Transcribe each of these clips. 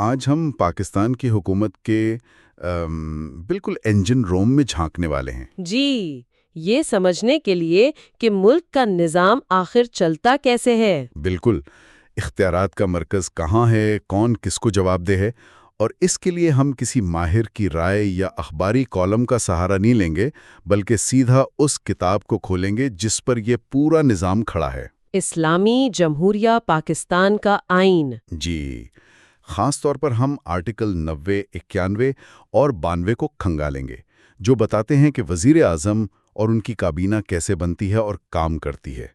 آج ہم پاکستان کی حکومت کے بالکل انجن روم میں جھانکنے والے ہیں۔ جی، یہ سمجھنے کے لیے کہ ملک کا نظام آخر چلتا کیسے ہے۔ بالکل، اختیارات کا مرکز کہاں ہے، کون کس کو جواب دہ ہے، اور اس کے لیے ہم کسی ماہر کی رائے یا اخباری کالم کا سہارا نہیں لیں گے، بلکہ سیدھا اس کتاب کو کھولیں گے جس پر یہ پورا نظام کھڑا ہے۔ اسلامی جمہوریہ پاکستان کا آئین۔ جی، خاص طور پر ہم آرٹیکل 90، 91 اور 92 کو کھنگالیں گے، جو بتاتے ہیں کہ وزیر اعظم اور ان کی کابینہ کیسے بنتی ہے اور کام کرتی ہے۔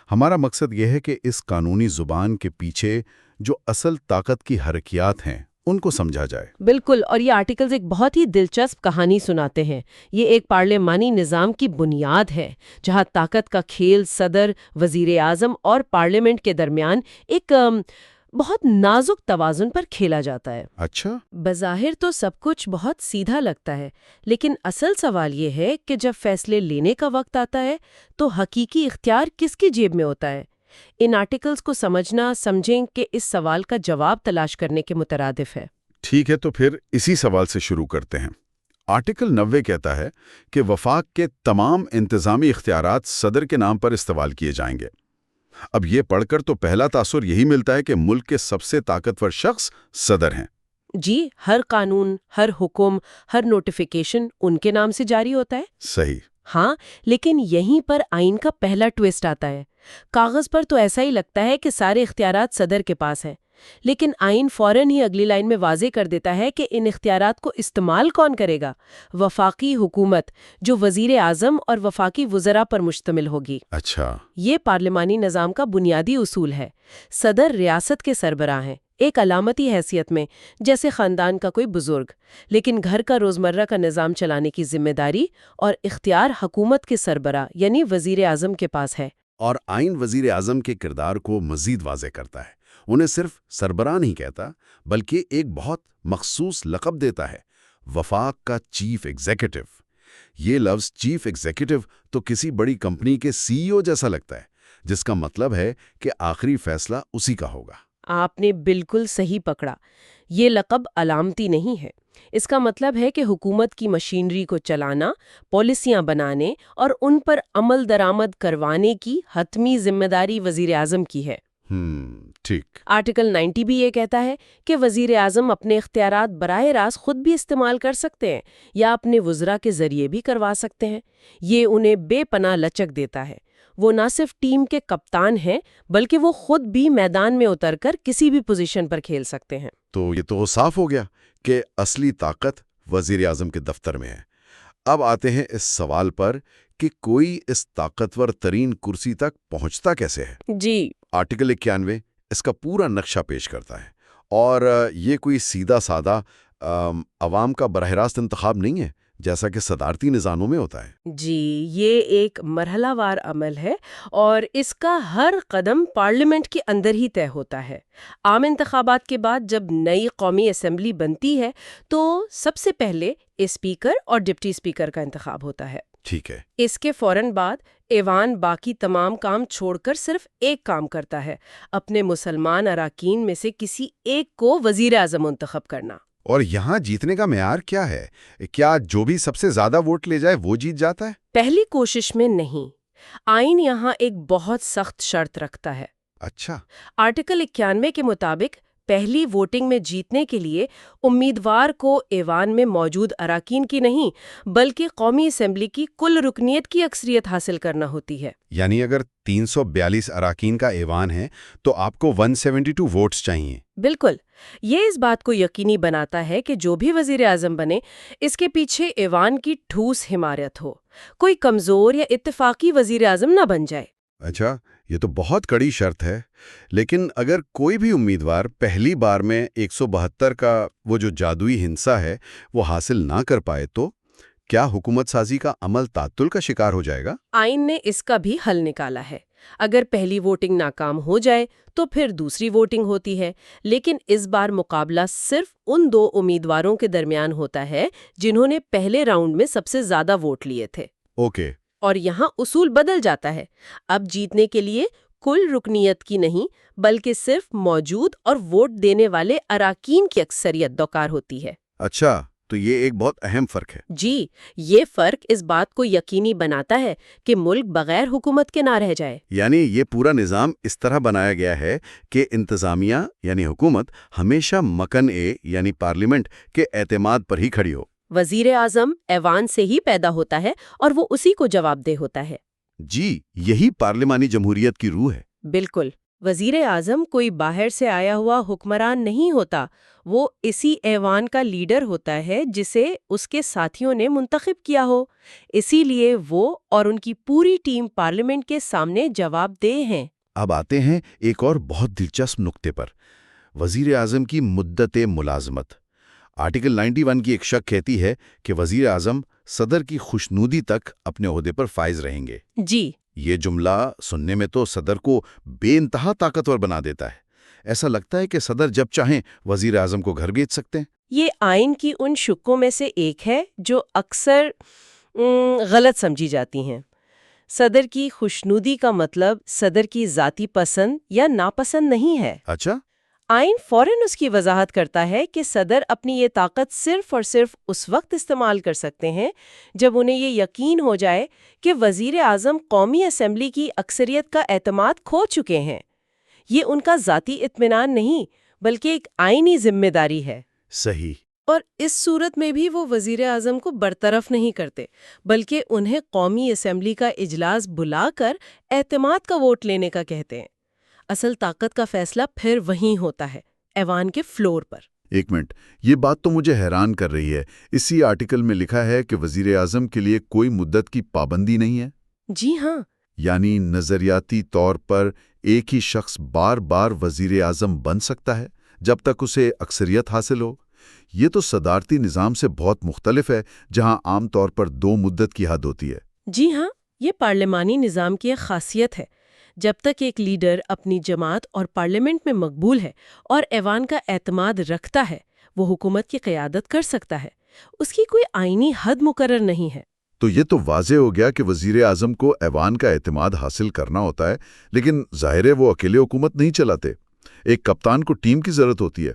ہمارا مقصد یہ ہے کہ اس قانونی زبان کے پیچھے جو اصل طاقت کی حرکیات ہیں ان کو سمجھا جائے۔ بالکل، اور یہ آرٹیکلز ایک بہت ہی دلچسپ کہانی سناتے ہیں۔ یہ ایک پارلیمانی نظام کی بنیاد ہے، جہاں طاقت کا کھیل صدر، وزیر اعظم اور پارلیمنٹ کے درمیان ایک بہت نازک توازن پر کھیلا جاتا ہے۔ اچھا، بظاہر تو سب کچھ بہت سیدھا لگتا ہے، لیکن اصل سوال یہ ہے کہ جب فیصلے لینے کا وقت آتا ہے تو حقیقی اختیار کس کی جیب میں ہوتا ہے؟ ان آرٹیکلز کو سمجھنا سمجھیں کہ اس سوال کا جواب تلاش کرنے کے مترادف ہے۔ ٹھیک ہے، تو پھر اسی سوال سے شروع کرتے ہیں۔ آرٹیکل 90 کہتا ہے کہ وفاق کے تمام انتظامی اختیارات صدر کے نام پر استعمال کیے جائیں گے۔ اب یہ پڑھ کر تو پہلا تاثر یہی ملتا ہے کہ ملک کے سب سے طاقتور شخص صدر ہیں۔ جی، ہر قانون، ہر حکم، ہر نوٹیفیکیشن ان کے نام سے جاری ہوتا ہے۔ صحیح۔ ہاں، لیکن یہیں پر آئین کا پہلا ٹویسٹ آتا ہے۔ کاغذ پر تو ایسا ہی لگتا ہے کہ سارے اختیارات صدر کے پاس ہیں، لیکن آئین فوراً ہی اگلی لائن میں واضح کر دیتا ہے کہ ان اختیارات کو استعمال کون کرے گا؟ وفاقی حکومت، جو وزیر اعظم اور وفاقی وزراء پر مشتمل ہوگی۔ اچھا، یہ پارلیمانی نظام کا بنیادی اصول ہے۔ صدر ریاست کے سربراہ ہیں، ایک علامتی حیثیت میں، جیسے خاندان کا کوئی بزرگ، لیکن گھر کا روزمرہ کا نظام چلانے کی ذمہ داری اور اختیار حکومت کے سربراہ یعنی وزیر اعظم کے پاس ہے۔ اور آئین وزیر اعظم کے کردار کو مزید واضح کرتا ہے۔ انہیں صرف سربراہ نہیں کہتا، بلکہ ایک بہت مخصوص لقب دیتا ہے، وفاق کا چیف ایگزیکٹو۔ یہ لفظ چیف ایگزیکٹو تو کسی بڑی کمپنی کے سی او جیسا لگتا ہے، جس کا مطلب ہے کہ آخری فیصلہ اسی کا ہوگا۔ آپ نے بالکل صحیح پکڑا۔ یہ لقب علامتی نہیں ہے۔ اس کا مطلب ہے کہ حکومت کی مشینری کو چلانا، پالیسیاں بنانے اور ان پر عمل درآمد کروانے کی حتمی ذمہ داری وزیر اعظم کی ہے۔ ٹھیک۔ آرٹیکل 90 بھی یہ کہتا ہے کہ وزیر اعظم اپنے اختیارات براہ راست خود بھی استعمال کر سکتے ہیں یا اپنے وزراء کے ذریعے بھی کروا سکتے ہیں۔ یہ انہیں بے پناہ لچک دیتا ہے۔ وہ نہ صرف ٹیم کے کپتان ہیں، بلکہ وہ خود بھی میدان میں اتر کر کسی بھی پوزیشن پر کھیل سکتے ہیں۔ تو یہ تو صاف ہو گیا کہ اصلی طاقت وزیر اعظم کے دفتر میں ہے۔ اب آتے ہیں اس سوال پر کہ کوئی اس طاقتور ترین کرسی تک پہنچتا کیسے ہے؟ جی، آرٹیکل 91 اس کا پورا نقشہ پیش کرتا ہے، اور یہ کوئی سیدھا سادہ عوام کا براہ راست انتخاب نہیں ہے جیسا کہ صدارتی نظاموں میں ہوتا ہے۔ جی، یہ ایک مرحلہ وار عمل ہے اور اس کا ہر قدم پارلیمنٹ کے اندر ہی طے ہوتا ہے۔ عام انتخابات کے بعد جب نئی قومی اسمبلی بنتی ہے تو سب سے پہلے اسپیکر اور ڈپٹی اسپیکر کا انتخاب ہوتا ہے۔ ٹھیک ہے۔ اس کے فوراً بعد ایوان باقی تمام کام چھوڑ کر صرف ایک کام کرتا ہے، اپنے مسلمان اراکین میں سے کسی ایک کو وزیر اعظم منتخب کرنا۔ اور یہاں جیتنے کا معیار کیا ہے؟ کیا جو بھی سب سے زیادہ ووٹ لے جائے وہ جیت جاتا ہے؟ پہلی کوشش میں نہیں۔ آئین یہاں ایک بہت سخت شرط رکھتا ہے۔ اچھا۔ آرٹیکل 91 کے مطابق پہلی ووٹنگ میں جیتنے کے لیے امیدوار کو ایوان میں موجود اراکین کی نہیں بلکہ قومی اسمبلی کی کل رکنیت کی اکثریت حاصل کرنا ہوتی ہے۔ یعنی اگر 342 اراکین کا ایوان ہے تو آپ کو 172 ووٹس چاہیے۔ بالکل، یہ اس بات کو یقینی بناتا ہے کہ جو بھی وزیر اعظم بنے اس کے پیچھے ایوان کی ٹھوس حمایت ہو، کوئی کمزور یا اتفاقی وزیر اعظم نہ بن جائے۔ اچھا، یہ تو بہت کڑی شرط ہے۔ لیکن اگر کوئی بھی امیدوار پہلی بار میں 172 کا وہ جو جادوئی ہنسا ہے وہ حاصل نہ کر پائے تو کیا حکومت سازی کا عمل تعطل کا شکار ہو جائے گا؟ آئین نے اس کا بھی حل نکالا ہے۔ اگر پہلی ووٹنگ ناکام ہو جائے تو پھر دوسری ووٹنگ ہوتی ہے، لیکن اس بار مقابلہ صرف ان دو امیدواروں کے درمیان ہوتا ہے جنہوں نے پہلے راؤنڈ میں سب سے زیادہ ووٹ لیے تھے۔ اوکے۔ اور یہاں اصول بدل جاتا ہے۔ اب جیتنے کے لیے کل رکنیت کی نہیں بلکہ صرف موجود اور ووٹ دینے والے اراکین کی اکثریت درکار ہوتی ہے۔ اچھا، تو یہ ایک بہت اہم فرق ہے۔ جی، یہ فرق اس بات کو یقینی بناتا ہے کہ ملک بغیر حکومت کے نہ رہ جائے۔ یعنی یہ پورا نظام اس طرح بنایا گیا ہے کہ انتظامیہ یعنی حکومت ہمیشہ مکن یعنی پارلیمنٹ کے اعتماد پر ہی کھڑی ہو۔ وزیر اعظم ایوان سے ہی پیدا ہوتا ہے اور وہ اسی کو جواب دہ ہوتا ہے۔ جی، یہی پارلیمانی جمہوریت کی روح ہے۔ بالکل، وزیر اعظم کوئی باہر سے آیا ہوا حکمران نہیں ہوتا، وہ اسی ایوان کا لیڈر ہوتا ہے جسے اس کے ساتھیوں نے منتخب کیا ہو۔ اسی لیے وہ اور ان کی پوری ٹیم پارلیمنٹ کے سامنے جواب دہ ہیں۔ اب آتے ہیں ایک اور بہت دلچسپ نقطے پر، وزیر اعظم کی مدت ملازمت۔ آرٹیکل 91 کی ایک شق کہتی ہے کہ وزیر اعظم صدر کی خوشنودی تک اپنے عہدے پر فائز رہیں گے۔ جی، یہ جملہ سننے میں تو صدر کو بے انتہا طاقتور بنا دیتا ہے۔ ایسا لگتا ہے کہ صدر جب چاہیں وزیر اعظم کو گھر بھیج سکتے ہیں۔ یہ آئین کی ان شقوں میں سے ایک ہے جو اکثر غلط سمجھی جاتی ہیں۔ صدر کی خوشنودی کا مطلب صدر کی ذاتی پسند یا ناپسند نہیں ہے۔ اچھا، آئین فوراً اس کی وضاحت کرتا ہے کہ صدر اپنی یہ طاقت صرف اور صرف اس وقت استعمال کر سکتے ہیں جب انہیں یہ یقین ہو جائے کہ وزیر اعظم قومی اسمبلی کی اکثریت کا اعتماد کھو چکے ہیں۔ یہ ان کا ذاتی اطمینان نہیں بلکہ ایک آئینی ذمہ داری ہے۔ صحیح۔ اور اس صورت میں بھی وہ وزیر اعظم کو برطرف نہیں کرتے بلکہ انہیں قومی اسمبلی کا اجلاس بلا کر اعتماد کا ووٹ لینے کا کہتے ہیں۔ اصل طاقت کا فیصلہ پھر وہیں ہوتا ہے، ایوان کے فلور پر۔ ایک منٹ، یہ بات تو مجھے حیران کر رہی ہے۔ اسی آرٹیکل میں لکھا ہے کہ وزیر اعظم کے لیے کوئی مدت کی پابندی نہیں ہے۔ جی ہاں، یعنی نظریاتی طور پر ایک ہی شخص بار بار وزیر اعظم بن سکتا ہے جب تک اسے اکثریت حاصل ہو۔ یہ تو صدارتی نظام سے بہت مختلف ہے جہاں عام طور پر 2 مدت کی حد ہوتی ہے۔ جی ہاں، یہ پارلیمانی نظام کی ایک خاصیت ہے۔ جب تک ایک لیڈر اپنی جماعت اور پارلیمنٹ میں مقبول ہے اور ایوان کا اعتماد رکھتا ہے، وہ حکومت کی قیادت کر سکتا ہے۔ اس کی کوئی آئینی حد مقرر نہیں ہے۔ تو یہ تو واضح ہو گیا کہ وزیر اعظم کو ایوان کا اعتماد حاصل کرنا ہوتا ہے، لیکن ظاہر ہے وہ اکیلے حکومت نہیں چلاتے۔ ایک کپتان کو ٹیم کی ضرورت ہوتی ہے۔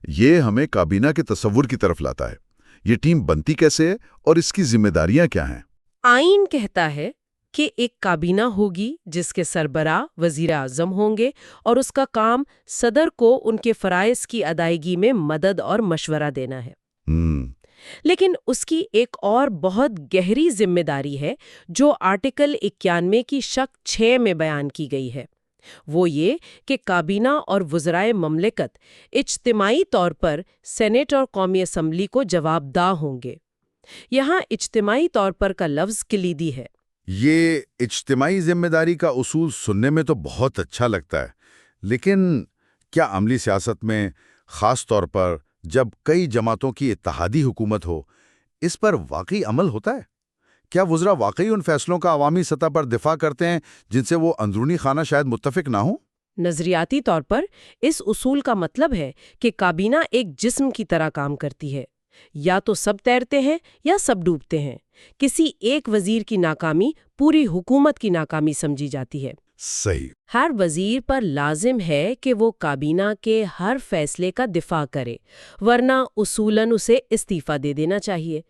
یہ ہمیں کابینہ کے تصور کی طرف لاتا ہے۔ یہ ٹیم بنتی کیسے ہے اور اس کی ذمہ داریاں کیا ہیں؟ آئین کہتا ہے کہ ایک کابینہ ہوگی جس کے سربراہ وزیر اعظم ہوں گے اور اس کا کام صدر کو ان کے فرائض کی ادائیگی میں مدد اور مشورہ دینا ہے۔ لیکن اس کی ایک اور بہت گہری ذمہ داری ہے جو آرٹیکل 91 کی شق 6 میں بیان کی گئی ہے۔ وہ یہ کہ کابینہ اور وزرائے مملکت اجتماعی طور پر سینٹ اور قومی اسمبلی کو جواب دہ ہوں گے۔ یہاں اجتماعی طور پر کا لفظ کلیدی ہے۔ یہ اجتماعی ذمہ داری کا اصول سننے میں تو بہت اچھا لگتا ہے، لیکن کیا عملی سیاست میں، خاص طور پر جب کئی جماعتوں کی اتحادی حکومت ہو، اس پر واقعی عمل ہوتا ہے؟ کیا وزراء واقعی ان فیصلوں کا عوامی سطح پر دفاع کرتے ہیں جن سے وہ اندرونی خانہ شاید متفق نہ ہوں؟ نظریاتی طور پر اس اصول کا مطلب ہے کہ کابینہ ایک جسم کی طرح کام کرتی ہے۔ یا تو سب تیرتے ہیں یا سب ڈوبتے ہیں۔ کسی ایک وزیر کی ناکامی پوری حکومت کی ناکامی سمجھی جاتی ہے۔ صحیح۔ ہر وزیر پر لازم ہے کہ وہ کابینہ کے ہر فیصلے کا دفاع کرے، ورنہ اصولاً اسے استعفیٰ دے دینا چاہیے۔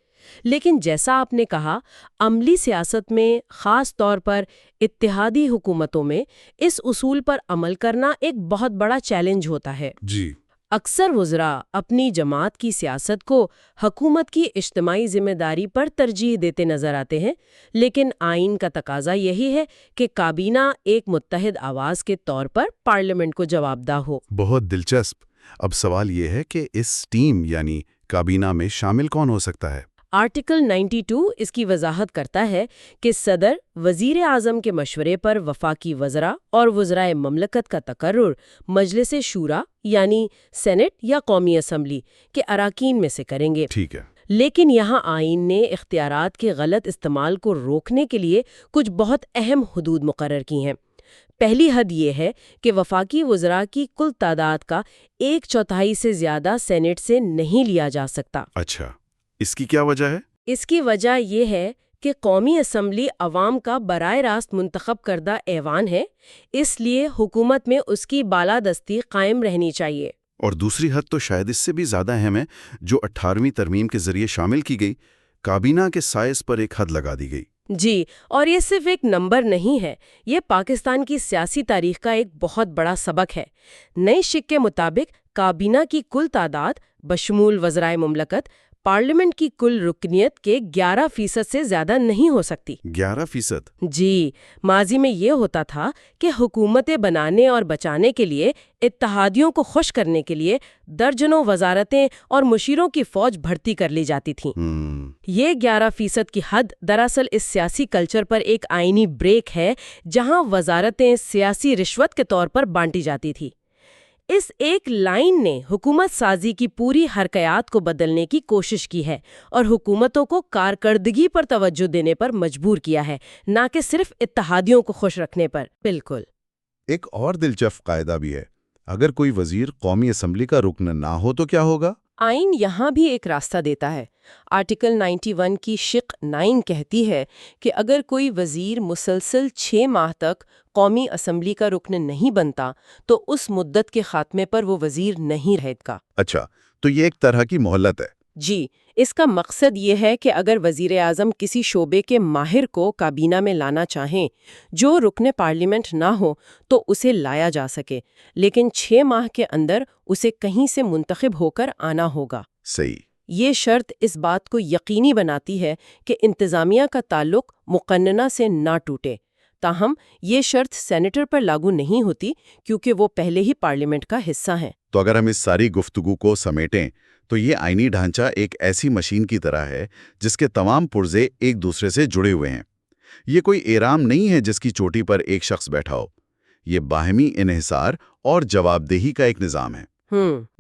لیکن جیسا آپ نے کہا، عملی سیاست میں، خاص طور پر اتحادی حکومتوں میں، اس اصول پر عمل کرنا ایک بہت بڑا چیلنج ہوتا ہے۔ جی۔ اکثر وزراء اپنی جماعت کی سیاست کو حکومت کی اجتماعی ذمہ داری پر ترجیح دیتے نظر آتے ہیں، لیکن آئین کا تقاضا یہی ہے کہ کابینہ ایک متحد آواز کے طور پر پارلیمنٹ کو جواب دہ ہو۔ بہت دلچسپ۔ اب سوال یہ ہے کہ اس ٹیم یعنی کابینہ میں شامل کون ہو سکتا ہے؟ آرٹیکل 92 اس کی وضاحت کرتا ہے کہ صدر وزیر اعظم کے مشورے پر وفاقی وزراء اور وزرائے مملکت کا تقرر مجلس شورا یعنی سینٹ یا قومی اسمبلی کے اراکین میں سے کریں گے۔ ٹھیک ہے۔ لیکن یہاں آئین نے اختیارات کے غلط استعمال کو روکنے کے لیے کچھ بہت اہم حدود مقرر کی ہیں۔ پہلی حد یہ ہے کہ وفاقی وزراء کی کل تعداد کا 1/4 سے زیادہ سینٹ سے نہیں لیا جا سکتا۔ اچھا، اس کی کیا وجہ ہے؟ اس کی وجہ یہ ہے کہ قومی اسمبلی عوام کا براہ راست منتخب کردہ ایوان ہے، اس لیے حکومت میں اس کی بالادستی قائم رہنی چاہیے۔ اور دوسری حد تو شاید اس سے بھی زیادہ اہم ہے جو 18ویں ترمیم کے ذریعے شامل کی گئی، کابینہ کے سائز پر ایک حد لگا دی گئی۔ جی، اور یہ صرف ایک نمبر نہیں ہے، یہ پاکستان کی سیاسی تاریخ کا ایک بہت بڑا سبق ہے۔ نئی شک کے مطابق کابینہ کی کل تعداد بشمول وزرائے مملکت پارلیمنٹ کی کل رکنیت کے 11% سے زیادہ نہیں ہو سکتی۔ 11%؟ جی، ماضی میں یہ ہوتا تھا کہ حکومتیں بنانے اور بچانے کے لیے، اتحادیوں کو خوش کرنے کے لیے درجنوں وزارتیں اور مشیروں کی فوج بھرتی کر لی جاتی تھیں۔ یہ 11% کی حد دراصل اس سیاسی کلچر پر ایک آئینی بریک ہے جہاں وزارتیں سیاسی رشوت کے طور پر بانٹی جاتی تھی۔ اس ایک لائن نے حکومت سازی کی پوری حرکیات کو بدلنے کی کوشش کی ہے اور حکومتوں کو کارکردگی پر توجہ دینے پر مجبور کیا ہے، نہ کہ صرف اتحادیوں کو خوش رکھنے پر۔ بالکل۔ ایک اور دلچسپ قاعدہ بھی ہے، اگر کوئی وزیر قومی اسمبلی کا رکن نہ ہو تو کیا ہوگا؟ آئین یہاں بھی ایک راستہ دیتا ہے۔ آرٹیکل 91 کی شق 9 کہتی ہے کہ اگر کوئی وزیر مسلسل 6 ماہ تک قومی اسمبلی کا رکن نہیں بنتا تو اس مدت کے خاتمے پر وہ وزیر نہیں رہے گا۔ اچھا، تو یہ ایک طرح کی مہلت ہے۔ جی، اس کا مقصد یہ ہے کہ اگر وزیر اعظم کسی شعبے کے ماہر کو کابینہ میں لانا چاہیں جو رکن پارلیمنٹ نہ ہو تو اسے لایا جا سکے، لیکن 6 ماہ کے اندر اسے کہیں سے منتخب ہو کر آنا ہوگا۔ صحیح۔ یہ شرط اس بات کو یقینی بناتی ہے کہ انتظامیہ کا تعلق مقننہ سے نہ ٹوٹے۔ تاہم یہ شرط سینیٹر پر لاگو نہیں ہوتی کیونکہ وہ پہلے ہی پارلیمنٹ کا حصہ ہیں۔ تو اگر ہم اس ساری گفتگو کو سمیٹیں تو یہ آئینی ڈھانچہ ایک ایسی مشین کی طرح ہے جس کے تمام پرزے ایک دوسرے سے جڑے ہوئے ہیں۔ یہ کوئی اہرام نہیں ہے جس کی چوٹی پر ایک شخص بیٹھا ہو۔ یہ باہمی انحصار اور جواب دہی کا ایک نظام ہے،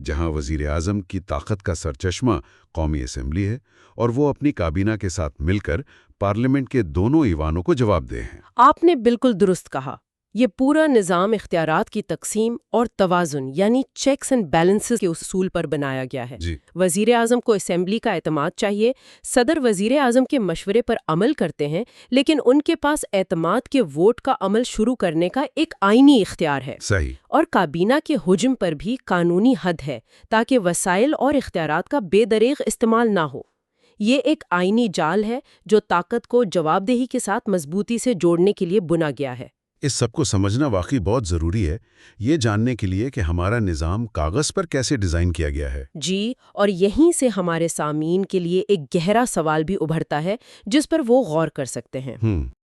جہاں وزیر اعظم کی طاقت کا سرچشمہ قومی اسمبلی ہے اور وہ اپنی کابینہ کے ساتھ مل کر پارلیمنٹ کے دونوں ایوانوں کو جواب دہ ہیں۔ آپ نے بالکل درست کہا۔ یہ پورا نظام اختیارات کی تقسیم اور توازن یعنی چیکس اینڈ بیلنسز کے اصول پر بنایا گیا ہے۔ وزیر اعظم کو اسمبلی کا اعتماد چاہیے، صدر وزیر اعظم کے مشورے پر عمل کرتے ہیں، لیکن ان کے پاس اعتماد کے ووٹ کا عمل شروع کرنے کا ایک آئینی اختیار ہے۔ صحیح۔ اور کابینہ کے حجم پر بھی قانونی حد ہے تاکہ وسائل اور اختیارات کا بے دریغ استعمال نہ ہو۔ یہ ایک آئینی جال ہے جو طاقت کو جواب دہی کے ساتھ مضبوطی سے جوڑنے کے لیے بنا گیا ہے۔ اس سب کو سمجھنا واقعی بہت ضروری ہے، یہ جاننے کے لیے کہ ہمارا نظام کاغذ پر کیسے ڈیزائن کیا گیا ہے۔ جی، اور یہیں سے ہمارے سامعین کے لیے ایک گہرا سوال بھی ابھرتا ہے جس پر وہ غور کر سکتے ہیں۔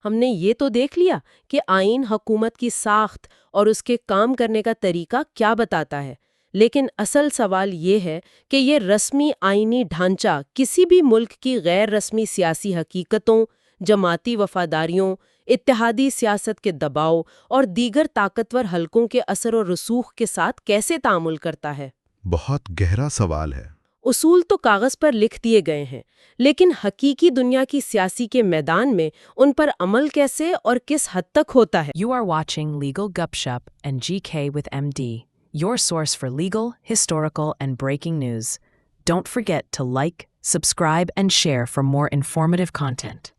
ہم نے یہ تو دیکھ لیا کہ آئین حکومت کی ساخت اور اس کے کام کرنے کا طریقہ کیا بتاتا ہے، لیکن اصل سوال یہ ہے کہ یہ رسمی آئینی ڈھانچہ کسی بھی ملک کی غیر رسمی سیاسی حقیقتوں، جماعتی وفاداریوں، اتحادی سیاست کے دباؤ اور دیگر طاقتور حلقوں کے اثر و رسوخ کے ساتھ کیسے تعامل کرتا ہے۔ بہت گہرا سوال ہے۔ اصول تو کاغذ پر لکھ دیے گئے ہیں، لیکن حقیقی دنیا کی سیاسی کے میدان میں ان پر عمل کیسے اور کس حد تک ہوتا ہے؟ You are watching Legal Gupshup and GK with MD, your source for legal, historical, and breaking news. Don't forget to like, subscribe, and share for more informative content.